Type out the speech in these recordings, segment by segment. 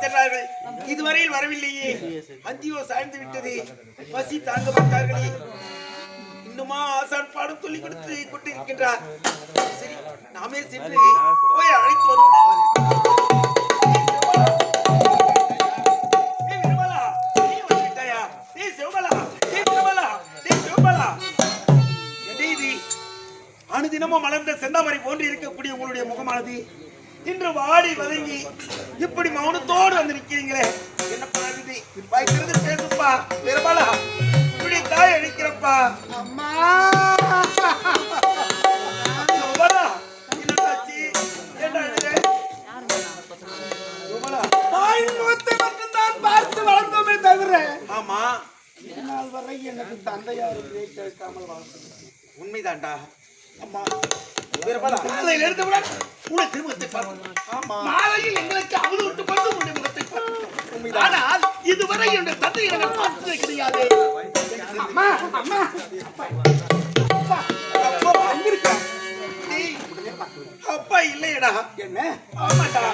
சென்றார்கள். இதுவரையில் வரவில்லையே. அந்தியோ சாய்ந்து விட்டது. பசி தாங்க மாட்டார்களே. இன்னுமா ஆசான் பாடம் சொல்லி கொடுத்து கொண்டிருக்கின்றார். சரி, நாமே சென்று போய் அழைத்து வருவோம். தினமும் மலர்ந்த செந்தாமரை போன்று இருக்கக்கூடிய உங்களுடைய முகமானது இன்று வாடி வதங்கி இப்படி மௌனத்தோடு வந்து நிற்கிறீங்களே, என்ன பண்ணுது? பயக்கிறது பேசுப்பா. பெருமாளா, இப்படி தாய் அழிக்கிறப்பா. அம்மா பார்த்து வளர்ந்தோமே தவிர, ஆமா, இதனால் வரை எனக்கு தந்தையார் கேட்காமல் வளர்ந்தது உண்மைதான்டா. அம்மா மாலையில் எடுத்தவுடன் உன்னை திருமுகத்தை பார்க்கணும். மாலையில் எங்களுக்கு அவது விட்டு பார்த்து உன்னுடைய முகத்தை பார்க்கணும். ஆனால் இதுவரை என்னுடைய தந்தை எனக்கு பார்த்ததே கிடையாது. அம்மா அம்மா அப்பா இல்லையடா. என்ன? ஆமாடா,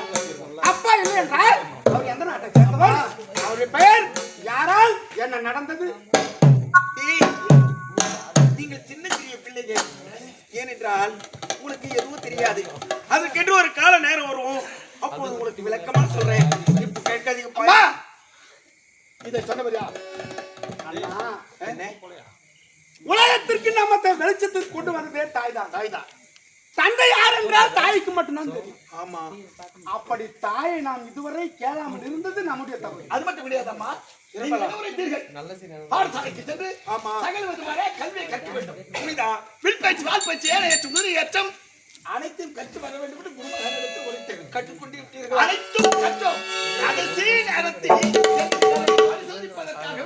அப்பா இல்லை என்றால் அவர் எந்த நாட்டை சேர்ந்தவர்? அவருடைய பெயர் யாரால் என்ன நடந்தது? நீங்கள் சின்ன சிறிய பிள்ளைகள், ஏனென்றால் உங்களுக்கு எதுவும் தெரியாது. அதற்கென்று ஒரு கால நேரம் வரும், அப்போது உங்களுக்கு விளக்கமா சொல்றேன். இப்ப கேட்காதீங்க. இதை சொன்னபடியா உலகத்திற்கு நம்ம வெளிச்சத்திற்கு கொண்டு வந்ததே தாய்தான். தாய்தான் தந்தை யார் என்றால் தாய்க்கு மட்டும்தான் தெரியும். ஆமா, அப்படி தாயை நாம் இதுவரை கேளாமல் இருந்தது நம்முடைய தவறு. அது மட்டும் கிடையாதம்மா, பாடசாலைக்கு சென்று சகல விதமான கல்வியை கற்க வேண்டும். வில் பேச்சு, வால் பேச்சு, ஏற்றம், நுரி ஏற்றம் அனைத்தும் கற்று வர வேண்டும் என்று குருமகனிடத்தில் ஒழித்தேன். கற்றுக்கொண்டு விட்டீர்கள். அனைத்தும் கற்றோம். கடைசி நேரத்தில் பரிசோதிப்பதற்காக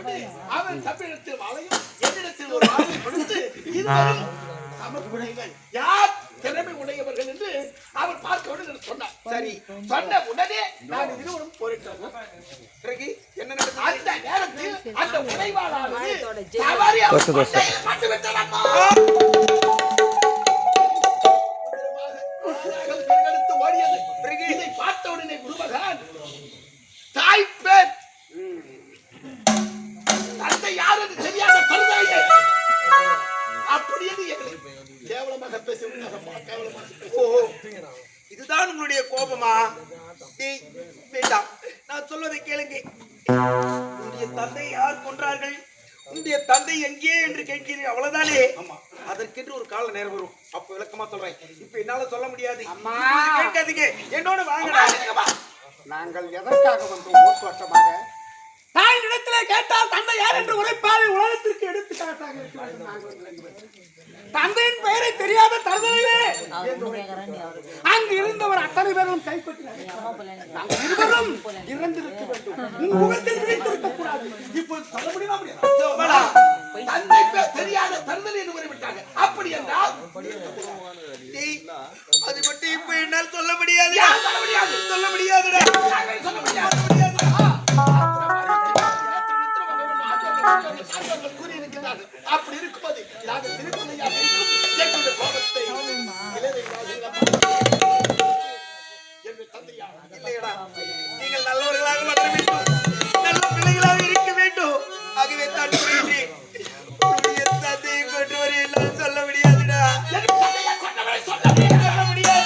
அவன் தமிழத்தில் வளையும் என்னிடத்தில் ஒரு ஆளை கொடுத்து இதுவரை சமர்ப்புடைகள் யார் திறமை உடையவர்கள் என்று அவர் பார்க்க வேண்டும் சொன்னார். சரி, சொன்ன உடனே நான் இருவரும் போரிட்டோம். பிறகு என்ன நடந்தது? அந்த நேரத்தில் அந்த உடைவாளானது ஓடியது. பிறகு இதை பார்த்த உடனே குருமகன் தாய் பேர் தந்தை யார் என்று தெரியாத தந்தை அப்படி கேவலமாக இதுதான் உங்களுடைய கோபமா? வேண்டாம், நான் சொல்வதை கேளுங்க. உன்னுடைய தந்தை யார் கொன்றார்கள், உன்னுடைய தந்தை எங்கே என்று கேட்கிறீர்கள், அவ்வளவுதானே? அதற்கென்று ஒரு கால நேரம் வரும், அப்ப விளக்கமா சொல்றேன். இப்ப என்னால சொல்ல முடியாது. கேட்காதீங்க, என்னோட வாங்கடா. நாங்கள் எதற்காக வந்தோம்? 3 வருஷமாக தாய் இடத்திலே கேட்டால் தந்தை யார் என்று உரைப்பாரை உலகத்திற்கு எடுத்துக்காட்டாக தந்தையின் பெயரை தெரியாத தந்தையே அங்கு இருந்தவர் அத்தனை பேரும் கைப்பற்றினார். இருவரும் இறந்திருக்க வேண்டும், முகத்தில் விழித்திருக்க கூடாது. இப்போது சொல்ல முடியுமா? தந்தை தெரியாத தந்தை என்று உரைவிட்டாங்க. அப்படி என்றால் அது மட்டும் இப்ப என்னால் சொல்ல முடியாது. சொல்ல முடியாது. சொல்ல முடியாது. அப்படி இருக்கும்போது நாங்கள் திருக்குறையாக இருக்கும் எங்களுடைய கோபத்தை இல்லையடா, நீங்கள் நல்லவர்களாக வர வேண்டும், நல்ல பிள்ளைகளாக இருக்க வேண்டும். ஆகவே தான் தந்தையை கொண்டு வர எல்லாம் சொல்ல முடியாதுடா. சொல்ல முடியாது.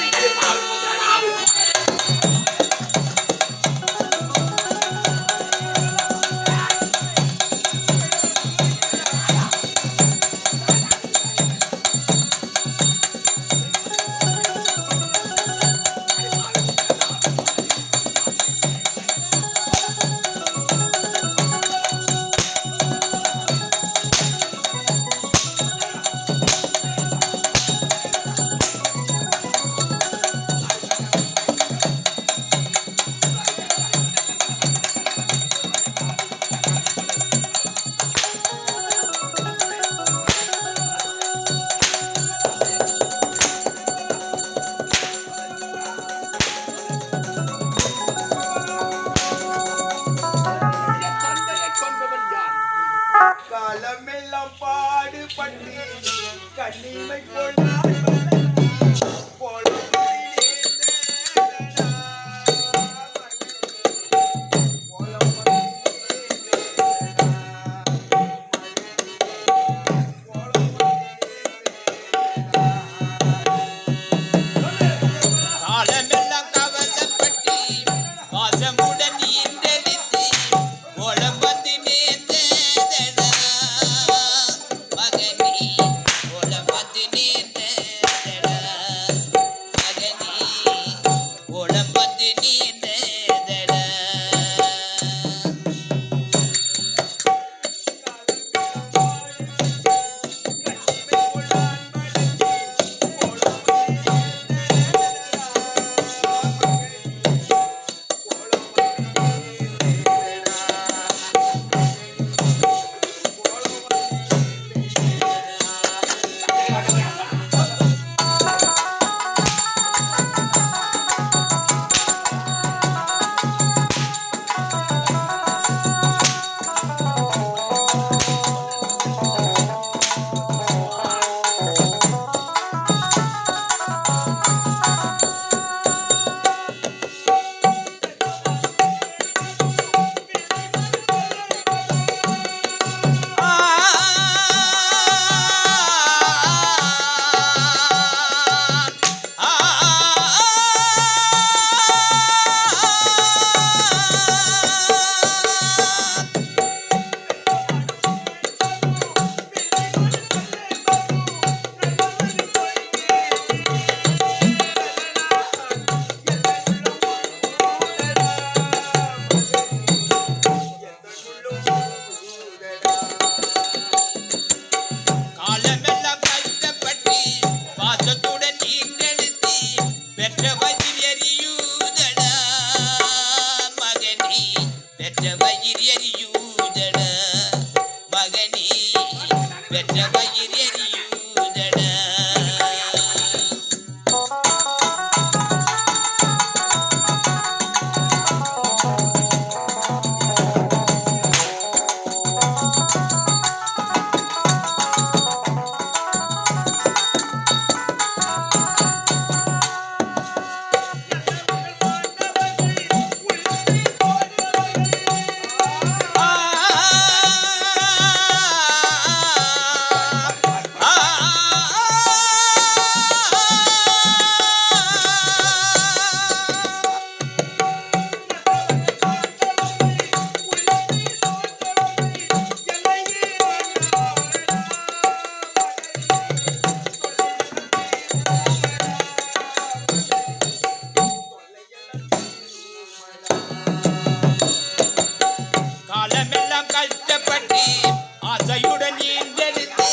ஆசையுடன் ஈண்டெடுத்து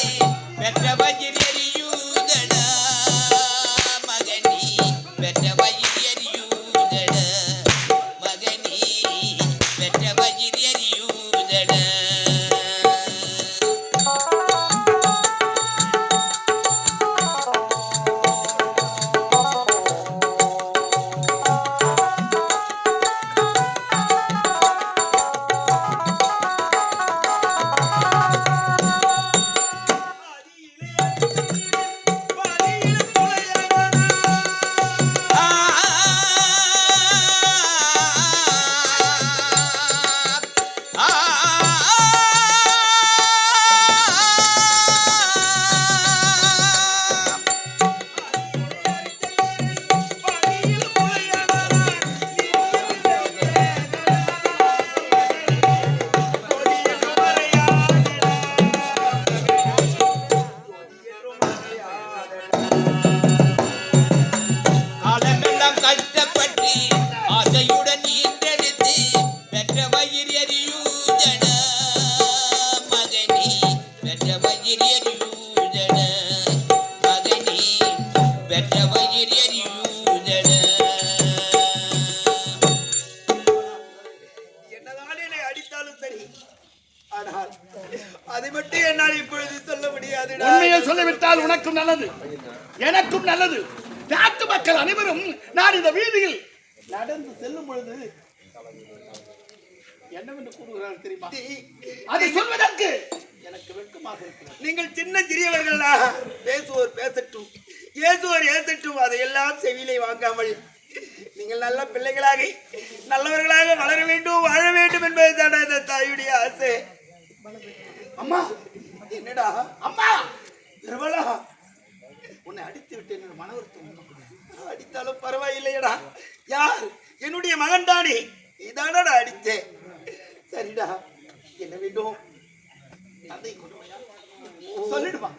பெற்ற வயிறு எரியூதடா மகனி பெற்ற வயிறு எரியூதடா மகனி பெற்ற வயிறு எரியூதடா கஷ்டப்பட்டு ஆசையுடன் ஈண்டெடுத்து பெற்ற வயிறு எரியூதடா மகனி பெற்ற வயிறு எரியூதடா மகனி பெற்ற வயிறு எரியூதடா என்னதான் என்னை அடித்தாலும் சரி, ஆனால் அதை மட்டும் என்னால் இப்பொழுது சொல்ல முடியாது. உண்மையை சொல்லிவிட்டால் உனக்கும் நல்லது, எனக்கும் நல்லது. நாட்டு மக்கள் அனைவரும் நான் இந்த வீதியில் நடந்து செல்லும் பொழுது என்னவென்று கூறுகிறார்கள் தெரியுமா? அதை சொல்வதற்கு எனக்கு வெட்கமாக இருக்கிறது. நீங்கள் சின்ன சிறியவர்கள், பேசுவோர் பேசட்டும், ஏசுவோர் ஏசட்டும், அதையெல்லாம் செவியிலே வாங்காமல் நீங்கள் நல்ல பிள்ளைகளாக நல்லவர்களாக வளர வேண்டும், வாழ வேண்டும் என்பது தானே இந்த தாயுடைய ஆசை. அம்மா, என்னடா அம்மா, பிரபலா, உன்னை அடித்து விட்டேன் என்று மன வருத்தம். அடித்தாலும் பரவாயில்லையடா, யார் என்னுடைய மகன் தானே, இதானடா அடித்தே. சரிடா, என்ன வேண்டும்? தந்தை கொண்டு வாயா. சொல்லிடுவா.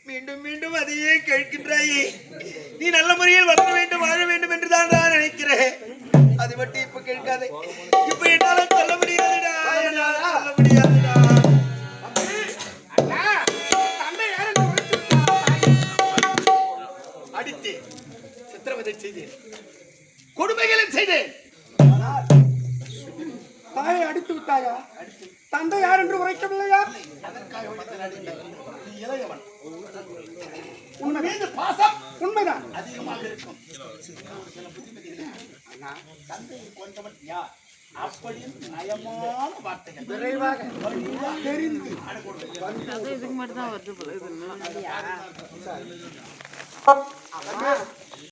மீண்டும் மீண்டும் அதையே கேட்கின்றாயே. நீ நல்ல முறையில் வளர வேண்டும், வாழ வேண்டும் என்று தான் நான் நினைக்கிறேன். அது மட்டும் இப்ப கேட்காதே. இப்ப என்னால சொல்ல முடியாதுடா, சொல்ல முடியாதுடா. அடித்தேன், சித்திரவதை செய்தேன், கொடுமைகளும் செய்தேன். தாயை அடித்து விட்டாயா? தந்தை யார் என்று உரைக்கவில்லையா? நீ இளையவன், உன் மீது பாசம் உண்மைதான், அதிகமாக இருக்கும். தந்தையை கொண்டவன் யார்? அப்படியும் நயமான வார்த்தைகள் விரைவாக தெரிந்து இதுக்கு மட்டும் தான் வருது போல. இது